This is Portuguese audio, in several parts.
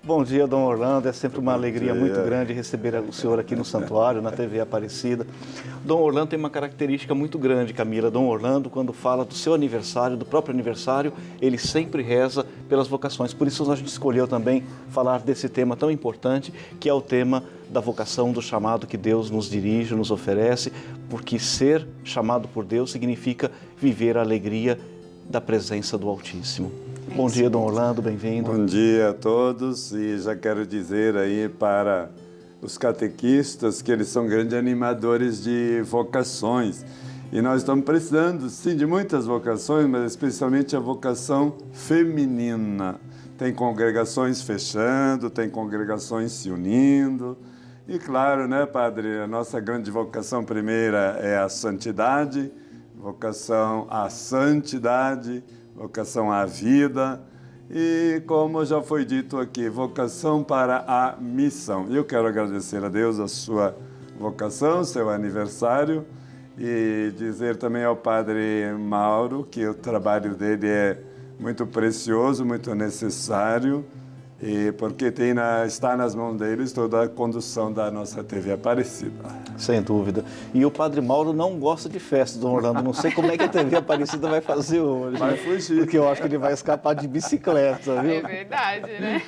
Bom dia, Dom Orlando. É sempre uma alegria muito grande receber o senhor aqui no santuário, na TV Aparecida. Dom Orlando tem uma característica muito grande, Camila. Dom Orlando, quando fala do seu aniversário, do próprio aniversário, ele sempre reza pelas vocações. Por isso a gente escolheu também falar desse tema tão importante, que é o tema da vocação, do chamado que Deus nos dirige, nos oferece, porque ser chamado por Deus significa viver a alegria da presença do Altíssimo. Bom dia, Dom Orlando, bem-vindo. Bom dia a todos, e já quero dizer aí para os catequistas que eles são grandes animadores de vocações. E nós estamos precisando, sim, de muitas vocações, mas especialmente a vocação feminina. Tem congregações fechando, tem congregações se unindo. E claro, né, Padre, a nossa grande vocação primeira é a santidade, vocação à santidade, vocação à vida e, como já foi dito aqui, vocação para a missão. Eu quero agradecer a Deus a sua vocação, seu aniversário, e dizer também ao Padre Mauro que o trabalho dele é muito precioso, muito necessário, e porque está nas mãos deles toda a condução da nossa TV Aparecida. Sem dúvida. E o Padre Mauro não gosta de festa, Dom Orlando. Não sei como é que a TV Aparecida vai fazer hoje. Vai fugir. Porque eu acho que ele vai escapar de bicicleta, viu? É verdade, né?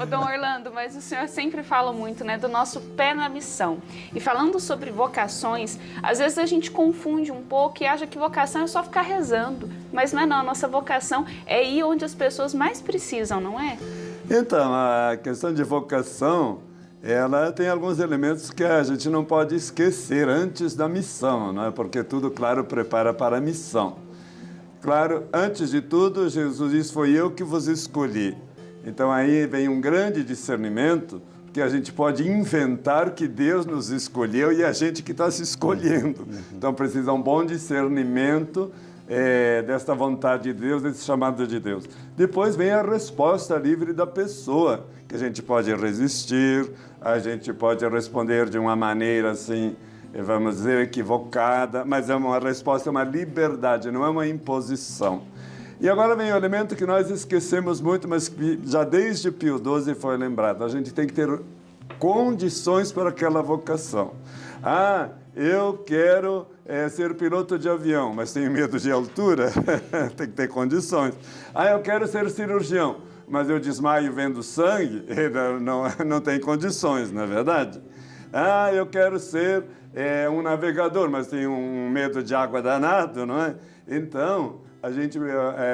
Ô, Dom Orlando, mas o senhor sempre fala muito, né, do nosso pé na missão. E falando sobre vocações, às vezes a gente confunde um pouco e acha que vocação é só ficar rezando. Mas não é não, a nossa vocação é ir onde as pessoas mais precisam, não é? Então, a questão de vocação, ela tem alguns elementos que a gente não pode esquecer antes da missão, não é? Porque tudo, claro, prepara para a missão. Claro, antes de tudo, Jesus disse, foi eu que vos escolhi. Então, aí vem um grande discernimento, que a gente pode inventar que Deus nos escolheu e a gente que está se escolhendo. Então, precisa um bom discernimento desta vontade de Deus, desse chamado de Deus. Depois vem a resposta livre da pessoa, que a gente pode resistir, a gente pode responder de uma maneira assim, vamos dizer, equivocada, mas é uma resposta, é uma liberdade, não é uma imposição. E agora vem o elemento que nós esquecemos muito, mas que já desde Pio XII foi lembrado. A gente tem que ter condições para aquela vocação. Ah, eu quero ser piloto de avião, mas tenho medo de altura, tem que ter condições. Ah, eu quero ser cirurgião, mas eu desmaio vendo sangue, não tem condições, não é verdade? Ah, eu quero ser um navegador, mas tenho um medo de água danado, não é? Então, a gente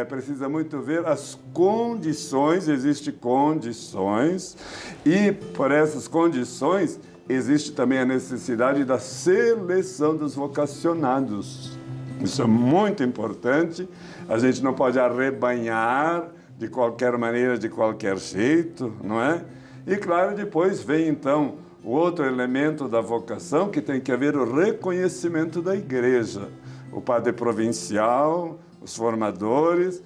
precisa muito ver as condições, existem condições, e por essas condições, existe também a necessidade da seleção dos vocacionados. Isso é muito importante. A gente não pode arrebanhar de qualquer maneira, de qualquer jeito, não é? E, claro, depois vem, então, o outro elemento da vocação, que tem que haver o reconhecimento da igreja. O padre provincial, os formadores,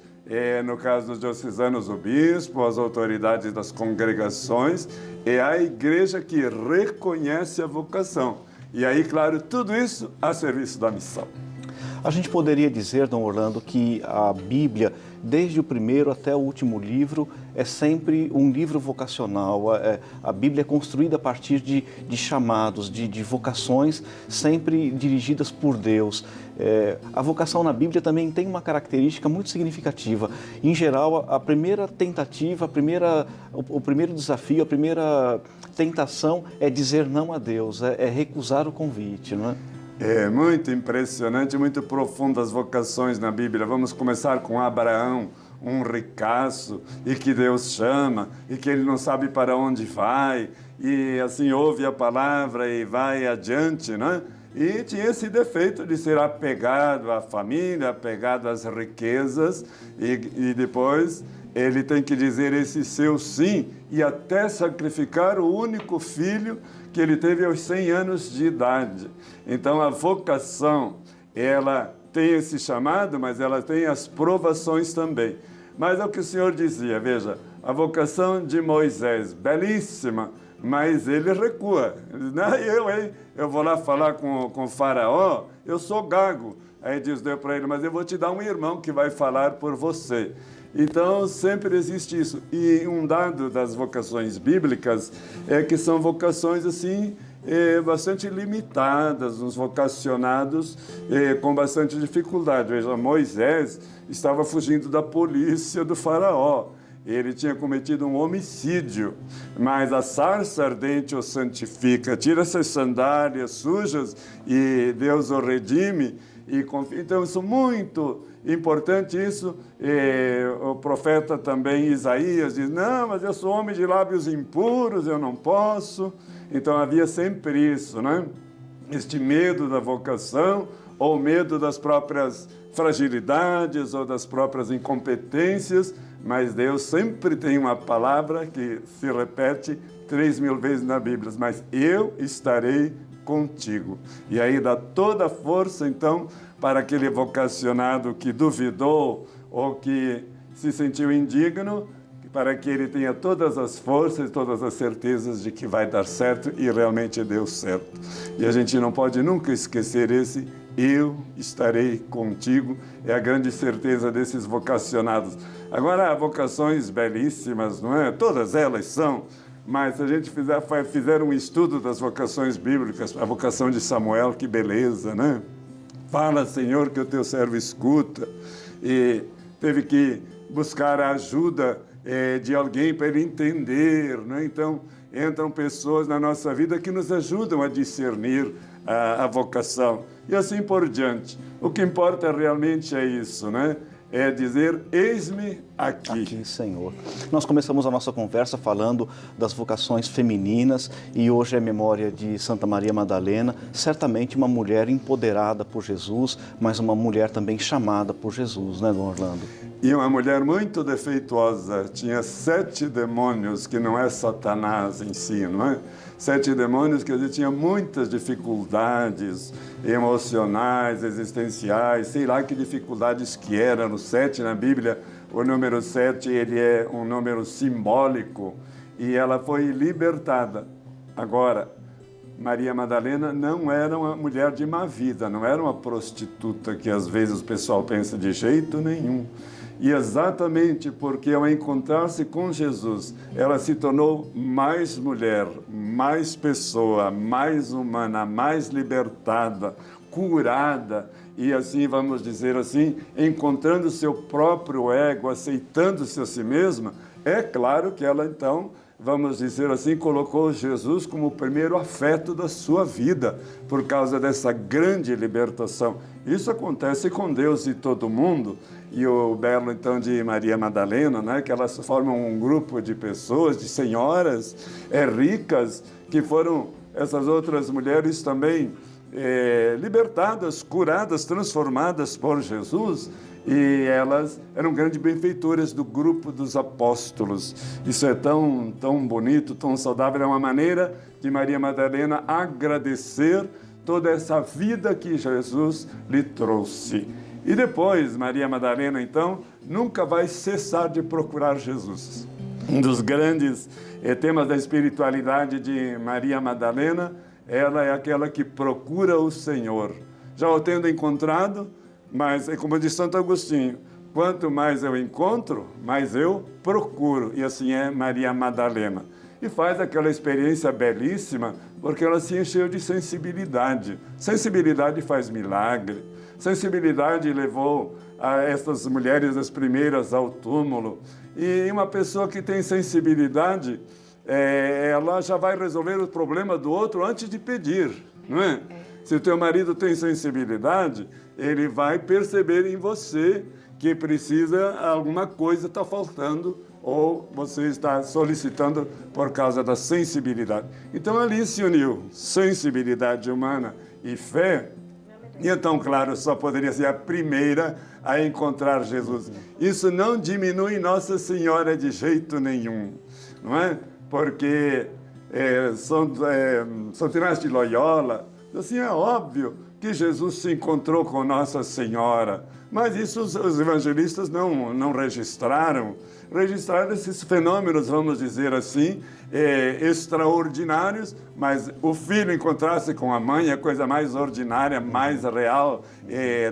no caso dos diocesanos, o bispo, as autoridades das congregações, é a igreja que reconhece a vocação. E aí, claro, tudo isso a serviço da missão. A gente poderia dizer, Dom Orlando, que a Bíblia, desde o primeiro até o último livro, é sempre um livro vocacional. A Bíblia é construída a partir de chamados, de vocações, sempre dirigidas por Deus. A vocação na Bíblia também tem uma característica muito significativa. Em geral, a primeira tentativa, o primeiro desafio, a primeira tentação é dizer não a Deus, é recusar o convite, não é? É muito impressionante, muito profundo as vocações na Bíblia. Vamos começar com Abraão, um ricaço, e que Deus chama, e que ele não sabe para onde vai, e assim ouve a palavra e vai adiante, né? E tinha esse defeito de ser apegado à família, apegado às riquezas, e depois ele tem que dizer esse seu sim, e até sacrificar o único filho que ele teve aos 100 anos de idade. Então, a vocação, ela tem esse chamado, mas ela tem as provações também. Mas é o que o Senhor dizia, veja, a vocação de Moisés, belíssima, mas ele recua. Ele diz, não, eu vou lá falar com o faraó, eu sou gago. Aí diz Deus para ele, mas eu vou te dar um irmão que vai falar por você. Então, sempre existe isso. E um dado das vocações bíblicas é que são vocações, assim, bastante limitadas, uns vocacionados com bastante dificuldade. Veja, Moisés estava fugindo da polícia do faraó. Ele tinha cometido um homicídio, mas a sarça ardente o santifica, tira essas sandálias sujas e Deus o redime. Então, isso é muito importante isso. O profeta também, Isaías, diz, não, mas eu sou homem de lábios impuros, eu não posso. Então, havia sempre isso, né? Este medo da vocação, ou medo das próprias fragilidades, ou das próprias incompetências, mas Deus sempre tem uma palavra que se repete 3.000 vezes na Bíblia, mas eu estarei contigo. E aí dá toda a força, então, para aquele vocacionado que duvidou ou que se sentiu indigno, para que ele tenha todas as forças, todas as certezas de que vai dar certo e realmente deu certo. E a gente não pode nunca esquecer esse eu estarei contigo, é a grande certeza desses vocacionados. Agora, há vocações belíssimas, não é? Todas elas são, mas se a gente fizer um estudo das vocações bíblicas, a vocação de Samuel, que beleza, né? Fala, Senhor, que o teu servo escuta. E teve que buscar a ajuda de alguém para ele entender, né? Então, entram pessoas na nossa vida que nos ajudam a discernir a vocação. E assim por diante. O que importa realmente é isso, né? É dizer, eis-me aqui. Aqui, Senhor. Nós começamos a nossa conversa falando das vocações femininas e hoje é memória de Santa Maria Madalena, certamente uma mulher empoderada por Jesus, mas uma mulher também chamada por Jesus, né, Dom Orlando? E uma mulher muito defeituosa, tinha 7 demônios, que não é Satanás em si, não é? 7 demônios, quer dizer, tinha muitas dificuldades emocionais, existenciais, sei lá que dificuldades que eram. O 7 na Bíblia, o número 7, ele é um número simbólico e ela foi libertada. Agora, Maria Madalena não era uma mulher de má vida, não era uma prostituta que às vezes o pessoal pensa de jeito nenhum. E exatamente porque ao encontrar-se com Jesus, ela se tornou mais mulher, mais pessoa, mais humana, mais libertada, curada e assim, vamos dizer assim, encontrando seu próprio ego, aceitando-se a si mesma. É claro que ela então, vamos dizer assim, colocou Jesus como o primeiro afeto da sua vida, por causa dessa grande libertação. Isso acontece com Deus e todo mundo. E o belo, então, de Maria Madalena, né, que elas formam um grupo de pessoas, de senhoras ricas, que foram essas outras mulheres também libertadas, curadas, transformadas por Jesus. E elas eram grandes benfeitoras do grupo dos apóstolos. Isso é tão bonito, tão saudável. É uma maneira de Maria Madalena agradecer toda essa vida que Jesus lhe trouxe. E depois, Maria Madalena, então, nunca vai cessar de procurar Jesus. Um dos grandes temas da espiritualidade de Maria Madalena, ela é aquela que procura o Senhor. Já o tendo encontrado, mas é como diz Santo Agostinho, quanto mais eu encontro, mais eu procuro. E assim é Maria Madalena. E faz aquela experiência belíssima, porque ela se encheu de sensibilidade. Sensibilidade faz milagre. Sensibilidade levou a essas mulheres, as primeiras, ao túmulo. E uma pessoa que tem sensibilidade, ela já vai resolver o problema do outro antes de pedir, não é? Se o teu marido tem sensibilidade, ele vai perceber em você que precisa, alguma coisa está faltando, ou você está solicitando por causa da sensibilidade. Então, ali se uniu sensibilidade humana e fé. E então, claro, só poderia ser a primeira a encontrar Jesus. Isso não diminui Nossa Senhora de jeito nenhum, não é? Porque São Inácio de Loyola, assim, é óbvio que Jesus se encontrou com Nossa Senhora, mas isso os evangelistas não registraram. Registraram esses fenômenos, vamos dizer assim, extraordinários, mas o filho encontrar-se com a mãe é a coisa mais ordinária, mais real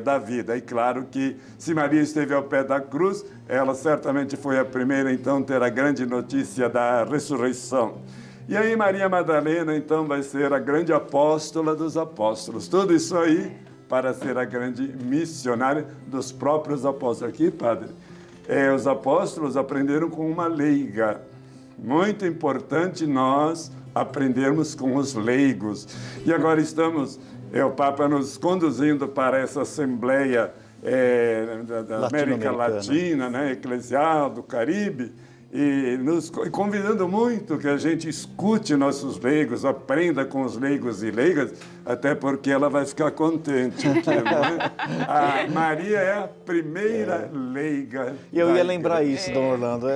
da vida. E claro que se Maria esteve ao pé da cruz, ela certamente foi a primeira, então, a ter a grande notícia da ressurreição. E aí Maria Madalena, então, vai ser a grande apóstola dos apóstolos. Tudo isso aí para ser a grande missionária dos próprios apóstolos. Aqui, padre, os apóstolos aprenderam com uma leiga. Muito importante nós aprendermos com os leigos. E agora estamos, o Papa nos conduzindo para essa assembleia da América Latina, né, eclesial, do Caribe, e nos convidando muito que a gente escute nossos leigos, aprenda com os leigos e leigas, até porque ela vai ficar contente. Né? A Maria é a primeira leiga. E eu ia lembrar isso, Dom Orlando.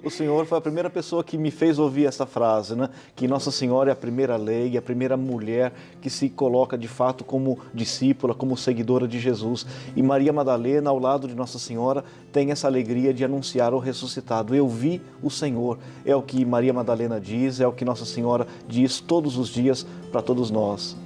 O senhor foi a primeira pessoa que me fez ouvir essa frase, né? Que Nossa Senhora é a primeira leiga, a primeira mulher que se coloca de fato como discípula, como seguidora de Jesus. E Maria Madalena, ao lado de Nossa Senhora, tem essa alegria de anunciar o ressuscitado. Eu vi o Senhor. É o que Maria Madalena diz, é o que Nossa Senhora diz todos os dias para todos nós.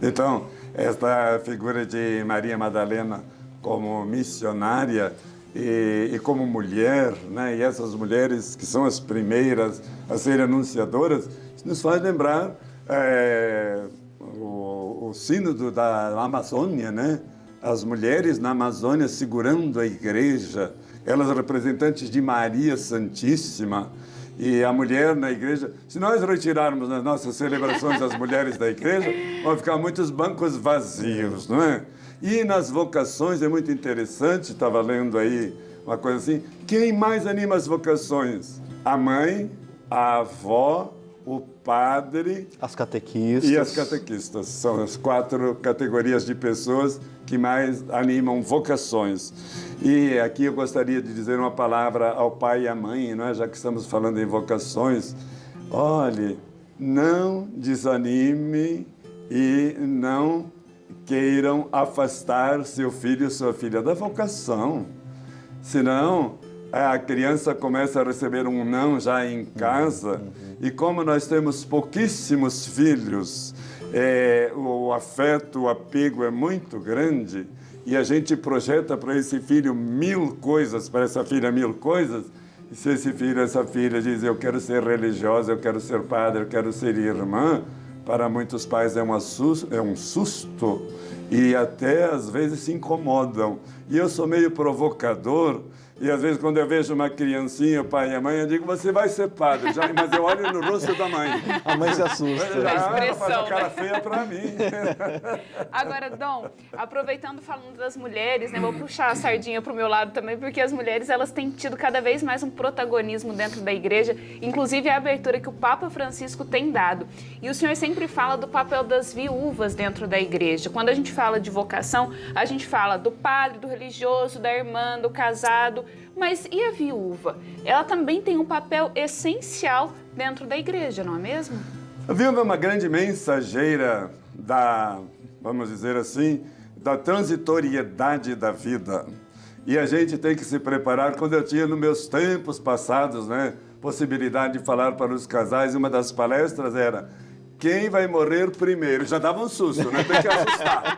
Então, esta figura de Maria Madalena como missionária e como mulher, né? E essas mulheres que são as primeiras a serem anunciadoras, nos faz lembrar o sínodo da Amazônia, né? As mulheres na Amazônia segurando a igreja, elas representantes de Maria Santíssima. E a mulher na igreja, se nós retirarmos nas nossas celebrações as mulheres da igreja, vão ficar muitos bancos vazios, não é? E nas vocações é muito interessante, estava lendo aí uma coisa assim, quem mais anima as vocações? A mãe, a avó, o padre... As catequistas. E as catequistas. São as 4 categorias de pessoas que mais animam vocações. E aqui eu gostaria de dizer uma palavra ao pai e à mãe, não é? Já que estamos falando em vocações. Olhe, não desanime e não queiram afastar seu filho ou sua filha da vocação. Senão, a criança começa a receber um não já em casa. E como nós temos pouquíssimos filhos, o afeto, o apego é muito grande, e a gente projeta para esse filho 1000 coisas, para essa filha 1000 coisas, e se esse filho, essa filha diz, eu quero ser religiosa, eu quero ser padre, eu quero ser irmã, para muitos pais é um susto, e até às vezes se incomodam. E eu sou meio provocador, e às vezes quando eu vejo uma criancinha, o pai e a mãe, eu digo, você vai ser padre, já, mas eu olho no rosto da mãe. A mãe se assusta. Ela faz a cara feia para mim. Agora, Dom, aproveitando falando das mulheres, né, vou puxar a sardinha para o meu lado também, porque as mulheres elas têm tido cada vez mais um protagonismo dentro da igreja, inclusive a abertura que o Papa Francisco tem dado. E o senhor sempre fala do papel das viúvas dentro da igreja. Quando a gente fala de vocação, a gente fala do padre, do religioso, da irmã, do casado. Mas e a viúva? Ela também tem um papel essencial dentro da igreja, não é mesmo? A viúva é uma grande mensageira da, vamos dizer assim, da transitoriedade da vida. E a gente tem que se preparar. Quando eu tinha, nos meus tempos passados, né, possibilidade de falar para os casais, uma das palestras era: quem vai morrer primeiro? Já dava um susto, né? Tem que assustar.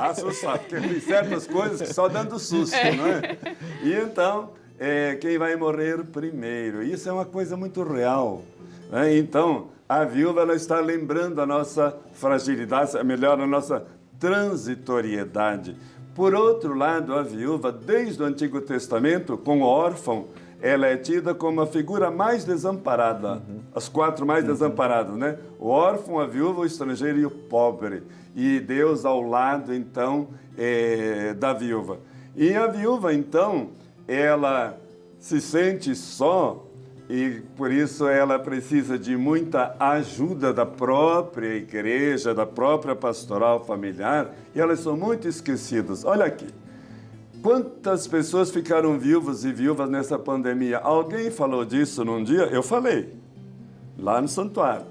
Assustar, porque tem certas coisas que só dando susto, não é? E então, quem vai morrer primeiro? Isso é uma coisa muito real, né? Então, a viúva ela está lembrando a nossa fragilidade, melhor, a nossa transitoriedade. Por outro lado, a viúva, desde o Antigo Testamento, com o órfão, ela é tida como a figura mais desamparada, as 4 mais desamparadas, né? O órfão, a viúva, o estrangeiro e o pobre. E Deus ao lado, então, da viúva. E a viúva, então, ela se sente só e, por isso, ela precisa de muita ajuda da própria igreja, da própria pastoral familiar, e elas são muito esquecidas. Olha aqui. Quantas pessoas ficaram viúvas e viúvas nessa pandemia? Alguém falou disso num dia? Eu falei, lá no santuário.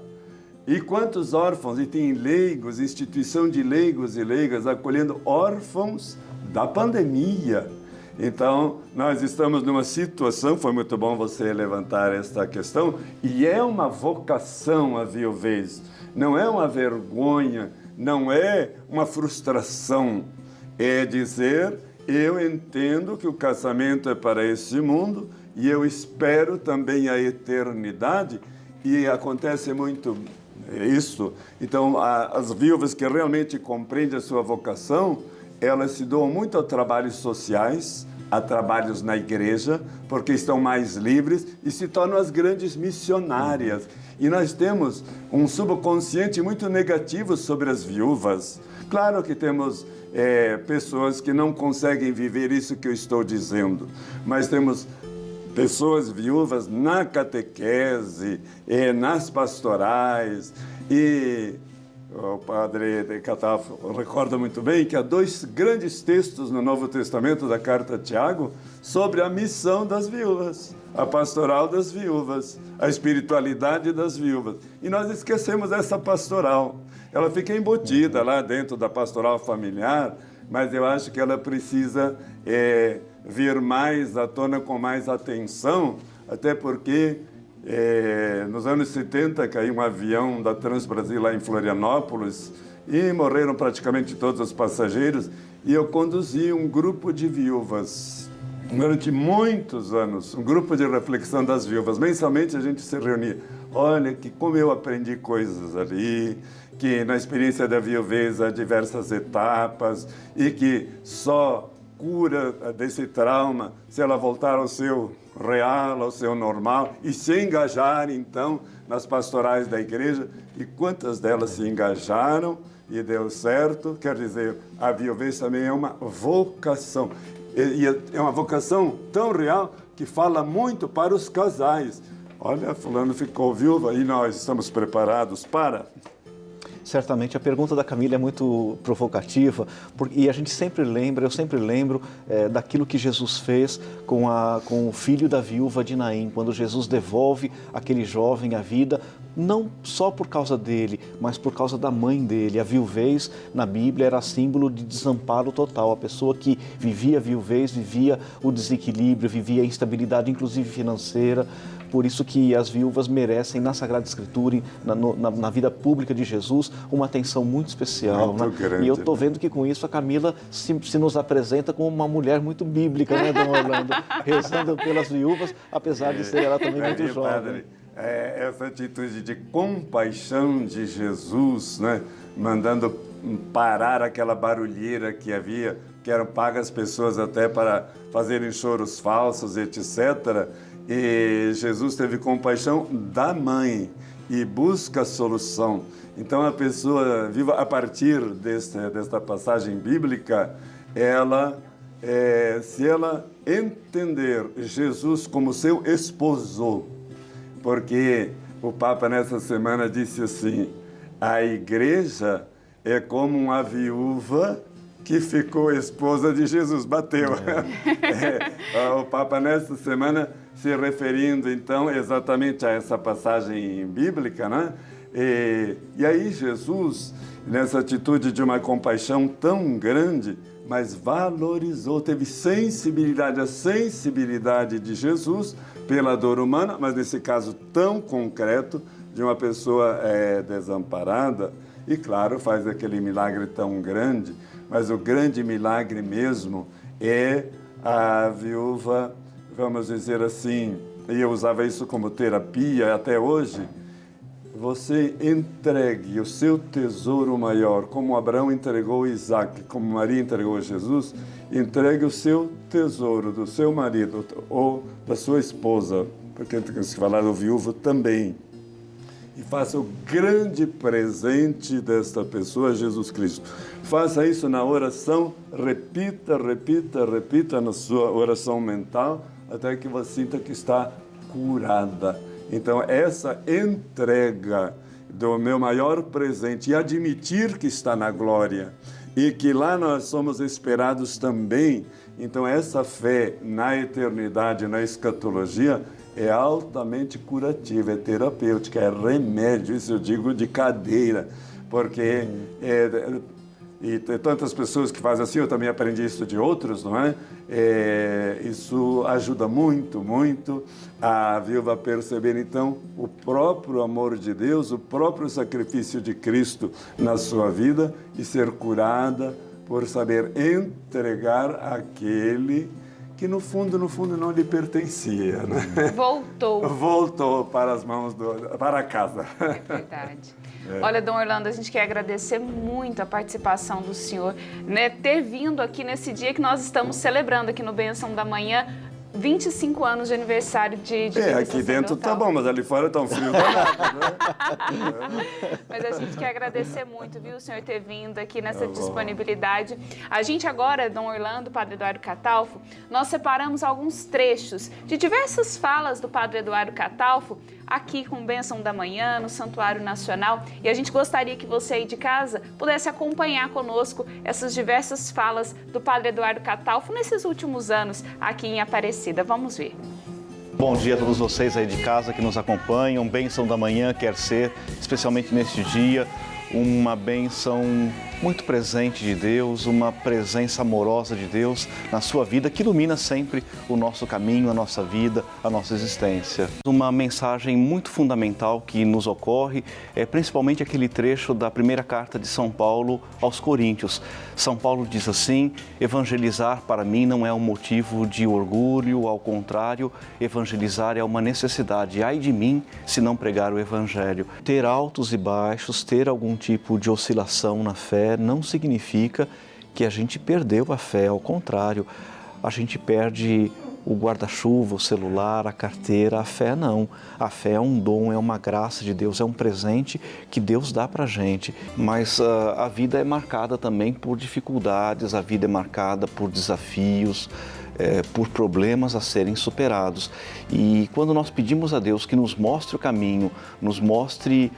E quantos órfãos? E tem leigos, instituição de leigos e leigas acolhendo órfãos da pandemia. Então, nós estamos numa situação, foi muito bom você levantar esta questão, e é uma vocação a viuvez, não é uma vergonha, não é uma frustração, é dizer: eu entendo que o casamento é para esse mundo e eu espero também a eternidade, e acontece muito isso. Então, as viúvas que realmente compreendem a sua vocação, elas se doam muito a trabalhos sociais, a trabalhos na igreja, porque estão mais livres e se tornam as grandes missionárias. E nós temos um subconsciente muito negativo sobre as viúvas. Claro que temos pessoas que não conseguem viver isso que eu estou dizendo, mas temos pessoas viúvas na catequese, nas pastorais, e o padre de Catafo recorda muito bem que há 2 grandes textos no Novo Testamento da Carta a Tiago sobre a missão das viúvas, a pastoral das viúvas, a espiritualidade das viúvas. E nós esquecemos essa pastoral. Ela fica embutida lá dentro da pastoral familiar, mas eu acho que ela precisa vir mais à tona com mais atenção, até porque nos anos 70 caiu um avião da Transbrasil lá em Florianópolis e morreram praticamente todos os passageiros, e eu conduzi um grupo de viúvas durante muitos anos, um grupo de reflexão das viúvas. Mensalmente a gente se reunia. Olha que como eu aprendi coisas ali, que na experiência da viuvez há diversas etapas e que só cura desse trauma se ela voltar ao seu real, ao seu normal, e se engajar, então, nas pastorais da igreja. E quantas delas se engajaram e deu certo? Quer dizer, a viuvez também é uma vocação. E é uma vocação tão real que fala muito para os casais. Olha, fulano ficou viúva e nós estamos preparados para... Certamente a pergunta da Camila é muito provocativa, e a gente sempre lembra, eu sempre lembro daquilo que Jesus fez com o filho da viúva de Naim, quando Jesus devolve aquele jovem à vida, não só por causa dele, mas por causa da mãe dele. A viuvez na Bíblia era símbolo de desamparo total. A pessoa que vivia a viuvez, vivia o desequilíbrio, vivia a instabilidade, inclusive financeira. Por isso que as viúvas merecem, na Sagrada Escritura, na vida pública de Jesus, uma atenção muito especial. Muito grande, e eu estou vendo que com isso a Camila se nos apresenta como uma mulher muito bíblica, né, Dom Orlando? Rezando pelas viúvas, apesar de ser ela também muito jovem. Padre, essa atitude de compaixão de Jesus, né, mandando parar aquela barulheira que havia, que eram pagas pessoas até para fazerem choros falsos, etc., e Jesus teve compaixão da mãe e busca a solução. Então, a pessoa viva, a partir desta passagem bíblica, se ela entender Jesus como seu esposo, porque o Papa nessa semana disse assim, a igreja é como uma viúva que ficou esposa de Jesus, bateu. O Papa nessa semana se referindo, então, exatamente a essa passagem bíblica, né? E aí Jesus, nessa atitude de uma compaixão tão grande, mas valorizou, teve sensibilidade, a sensibilidade de Jesus pela dor humana, mas nesse caso tão concreto, de uma pessoa desamparada, e claro, faz aquele milagre tão grande, mas o grande milagre mesmo é a viúva, vamos dizer assim, e eu usava isso como terapia até hoje, você entregue o seu tesouro maior, como Abraão entregou Isaac, como Maria entregou Jesus, entregue o seu tesouro do seu marido ou da sua esposa, porque tem que se falar do viúvo também, e faça o grande presente desta pessoa, Jesus Cristo. Faça isso na oração, repita, repita, repita na sua oração mental, até que você sinta que está curada. Então, essa entrega do meu maior presente e admitir que está na glória e que lá nós somos esperados também. Então, essa fé na eternidade, na escatologia, é altamente curativa, é terapêutica, é remédio, isso eu digo de cadeira, porque e tem tantas pessoas que fazem assim, eu também aprendi isso de outros, não é? Isso ajuda muito, muito a viúva a perceber, então, o próprio amor de Deus, o próprio sacrifício de Cristo na sua vida e ser curada por saber entregar aquele que no fundo não lhe pertencia, né? Voltou para as mãos, para casa. É verdade. Olha, Dom Orlando, a gente quer agradecer muito a participação do senhor, né, ter vindo aqui nesse dia que nós estamos celebrando aqui no Bênção da Manhã, 25 anos de aniversário de vida aqui dentro tá bom, mas ali fora tá um frio danado, né? Mas a gente quer agradecer muito, viu, o senhor ter vindo aqui nessa disponibilidade. A gente agora, Dom Orlando, Padre Eduardo Catalfo, nós separamos alguns trechos de diversas falas do Padre Eduardo Catalfo aqui com Bênção da Manhã, no Santuário Nacional. E a gente gostaria que você aí de casa pudesse acompanhar conosco essas diversas falas do Padre Eduardo Catalfo nesses últimos anos aqui em Aparecida. Vamos ver. Bom dia a todos vocês aí de casa que nos acompanham. Bênção da Manhã quer ser, especialmente neste dia, uma bênção muito presente de Deus, uma presença amorosa de Deus na sua vida, que ilumina sempre o nosso caminho, a nossa vida, a nossa existência. Uma mensagem muito fundamental que nos ocorre é principalmente aquele trecho da primeira carta de São Paulo aos Coríntios. São Paulo diz assim: evangelizar para mim não é um motivo de orgulho, ao contrário, evangelizar é uma necessidade. Ai de mim se não pregar o evangelho. Ter altos e baixos, ter algum tipo de oscilação na fé, não significa que a gente perdeu a fé, ao contrário, a gente perde o guarda-chuva, o celular, a carteira, a fé não. A fé é um dom, é uma graça de Deus, é um presente que Deus dá pra gente. Mas a vida é marcada também por dificuldades, a vida é marcada por desafios, por problemas a serem superados. E quando nós pedimos a Deus que nos mostre o caminho, nos mostre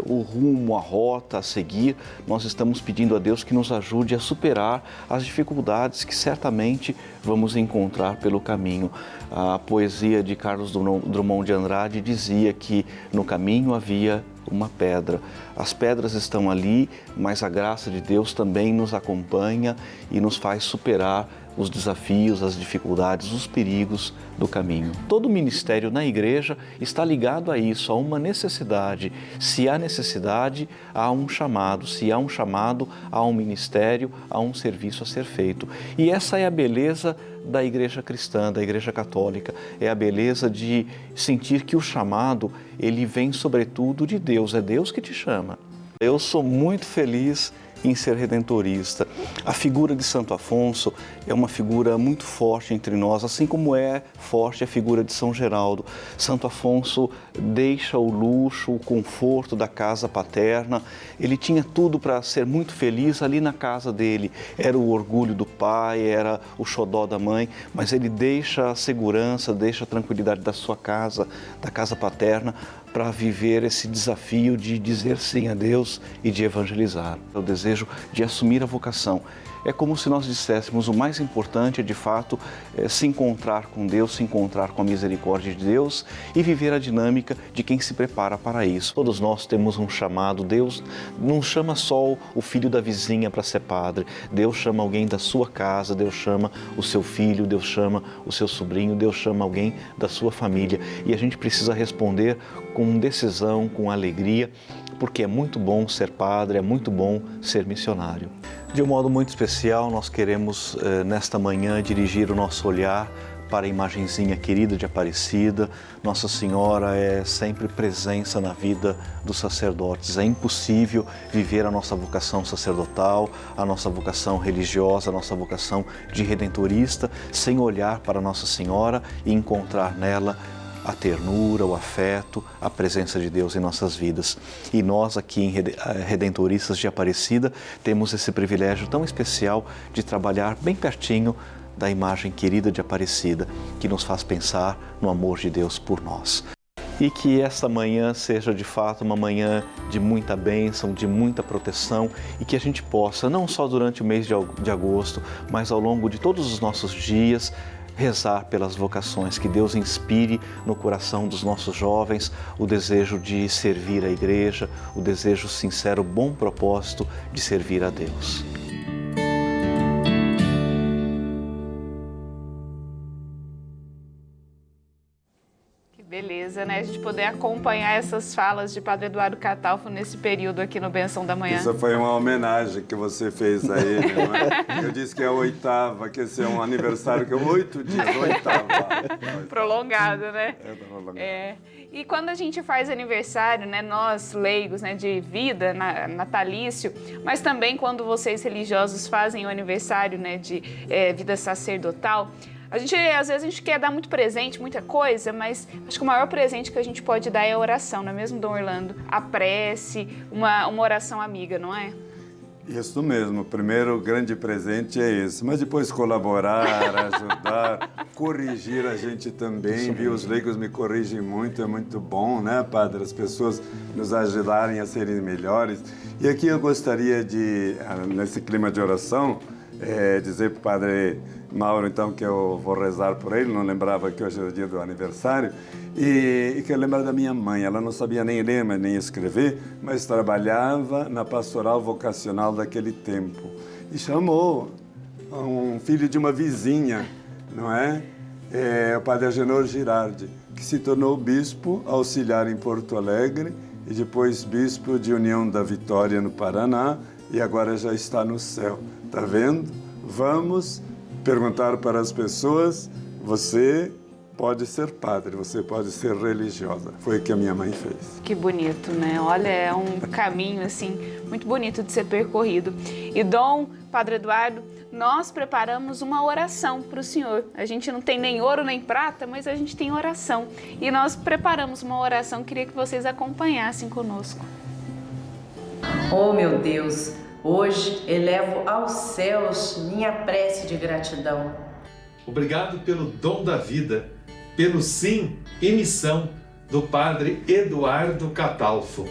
o rumo, a rota a seguir, nós estamos pedindo a Deus que nos ajude a superar as dificuldades que certamente vamos encontrar pelo caminho. A poesia de Carlos Drummond de Andrade dizia que no caminho havia uma pedra. As pedras estão ali, mas a graça de Deus também nos acompanha e nos faz superar os desafios, as dificuldades, os perigos do caminho. Todo ministério na igreja está ligado a isso, a uma necessidade. Se há necessidade, há um chamado. Se há um chamado, há um ministério, há um serviço a ser feito. E essa é a beleza da igreja cristã, da igreja católica. É a beleza de sentir que o chamado, ele vem sobretudo de Deus. É Deus que te chama. Eu sou muito feliz em ser redentorista. A figura de Santo Afonso é uma figura muito forte entre nós, assim como é forte a figura de São Geraldo. Santo Afonso deixa o luxo, o conforto da casa paterna. Ele tinha tudo para ser muito feliz ali na casa dele. Era o orgulho do pai, era o xodó da mãe, mas ele deixa a segurança, deixa a tranquilidade da sua casa, da casa paterna, para viver esse desafio de dizer sim a Deus e de evangelizar. O desejo de assumir a vocação. É como se nós disséssemos, o mais importante é, de fato, se encontrar com Deus, se encontrar com a misericórdia de Deus e viver a dinâmica de quem se prepara para isso. Todos nós temos um chamado. Deus não chama só o filho da vizinha para ser padre. Deus chama alguém da sua casa, Deus chama o seu filho, Deus chama o seu sobrinho, Deus chama alguém da sua família. E a gente precisa responder com decisão, com alegria, porque é muito bom ser padre, é muito bom ser missionário. De um modo muito especial, nós queremos, nesta manhã, dirigir o nosso olhar para a imagenzinha querida de Aparecida. Nossa Senhora é sempre presença na vida dos sacerdotes. É impossível viver a nossa vocação sacerdotal, a nossa vocação religiosa, a nossa vocação de redentorista, sem olhar para Nossa Senhora e encontrar nela a ternura, o afeto, a presença de Deus em nossas vidas. E nós aqui em Redentoristas de Aparecida temos esse privilégio tão especial de trabalhar bem pertinho da imagem querida de Aparecida, que nos faz pensar no amor de Deus por nós. E que esta manhã seja de fato uma manhã de muita bênção, de muita proteção e que a gente possa, não só durante o mês de agosto, mas ao longo de todos os nossos dias, rezar pelas vocações, que Deus inspire no coração dos nossos jovens o desejo de servir a igreja, o desejo sincero, bom propósito de servir a Deus. Que Beleza, né? A gente poder acompanhar essas falas de Padre Eduardo Catalfo nesse período aqui no Benção da Manhã. Isso foi uma homenagem que você fez a ele, não é? Eu disse que é a 8ª, que esse é um aniversário que é 8 dias, 8ª. Prolongado, né? Prolongado. E quando a gente faz aniversário, né, nós leigos, né, de vida, natalício, mas também quando vocês religiosos fazem o aniversário, né, de vida sacerdotal, às vezes a gente quer dar muito presente, muita coisa, mas acho que o maior presente que a gente pode dar é a oração, não é mesmo, Dom Orlando? A prece, uma oração amiga, não é? Isso mesmo, o primeiro grande presente é esse, mas depois colaborar, ajudar, corrigir a gente também, viu? Os leigos me corrigem muito, é muito bom, né, Padre? As pessoas nos ajudarem a serem melhores. E aqui eu gostaria de, nesse clima de oração, dizer para o Padre Mauro, então, que eu vou rezar por ele, não lembrava que hoje era o dia do aniversário, e que eu lembro da minha mãe. Ela não sabia nem ler, nem escrever, mas trabalhava na pastoral vocacional daquele tempo. E chamou um filho de uma vizinha, não é? O Padre Agenor Girardi, que se tornou bispo auxiliar em Porto Alegre e depois bispo de União da Vitória, no Paraná, e agora já está no céu. Tá vendo? Vamos perguntar para as pessoas: você pode ser padre, você pode ser religiosa. Foi o que a minha mãe fez. Que bonito, né? Olha, é um caminho, assim, muito bonito de ser percorrido. E Dom Padre Eduardo, nós preparamos uma oração para o senhor. A gente não tem nem ouro nem prata, mas a gente tem oração. E nós preparamos uma oração, queria que vocês acompanhassem conosco. Oh, meu Deus! Hoje elevo aos céus minha prece de gratidão. Obrigado pelo dom da vida, pelo sim e missão do Padre Eduardo Catalfo.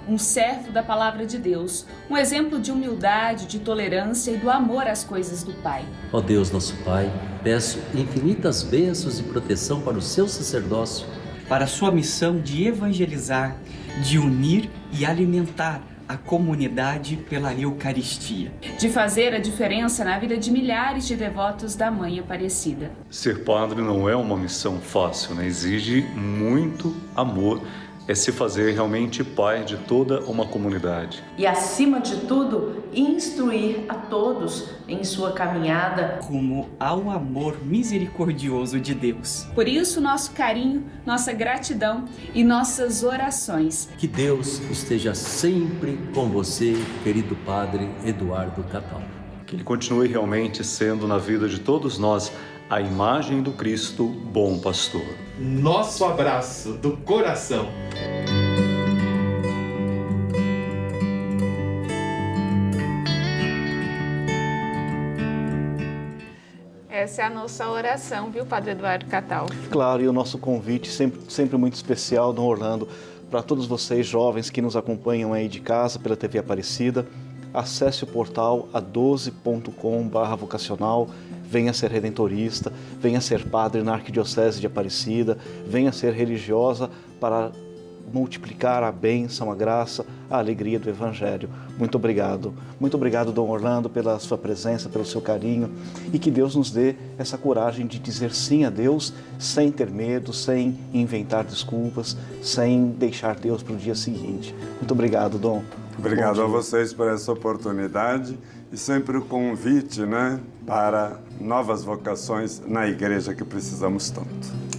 Um servo da Palavra de Deus, um exemplo de humildade, de tolerância e do amor às coisas do Pai. Ó Deus, nosso Pai, peço infinitas bênçãos e proteção para o seu sacerdócio, para a sua missão de evangelizar, de unir e alimentar a comunidade pela Eucaristia. De fazer a diferença na vida de milhares de devotos da Mãe Aparecida. Ser padre não é uma missão fácil, né? Exige muito amor, é se fazer realmente pai de toda uma comunidade. E, acima de tudo, instruir a todos em sua caminhada rumo ao amor misericordioso de Deus. Por isso, nosso carinho, nossa gratidão e nossas orações. Que Deus esteja sempre com você, querido Padre Eduardo Catalfo. Que Ele continue realmente sendo na vida de todos nós a imagem do Cristo bom pastor. Nosso abraço do coração. Essa é a nossa oração, viu, Padre Eduardo Catalfo? Claro, e o nosso convite sempre muito especial, Dom Orlando, para todos vocês jovens que nos acompanham aí de casa pela TV Aparecida. Acesse o portal a12.com/vocacional, venha ser redentorista, venha ser padre na Arquidiocese de Aparecida, venha ser religiosa para multiplicar a bênção, a graça, a alegria do Evangelho. Muito obrigado, Dom Orlando, pela sua presença, pelo seu carinho, e que Deus nos dê essa coragem de dizer sim a Deus sem ter medo, sem inventar desculpas, sem deixar Deus para o dia seguinte. Muito obrigado, Dom. Obrigado a vocês por essa oportunidade e sempre o convite, né, para novas vocações na igreja que precisamos tanto.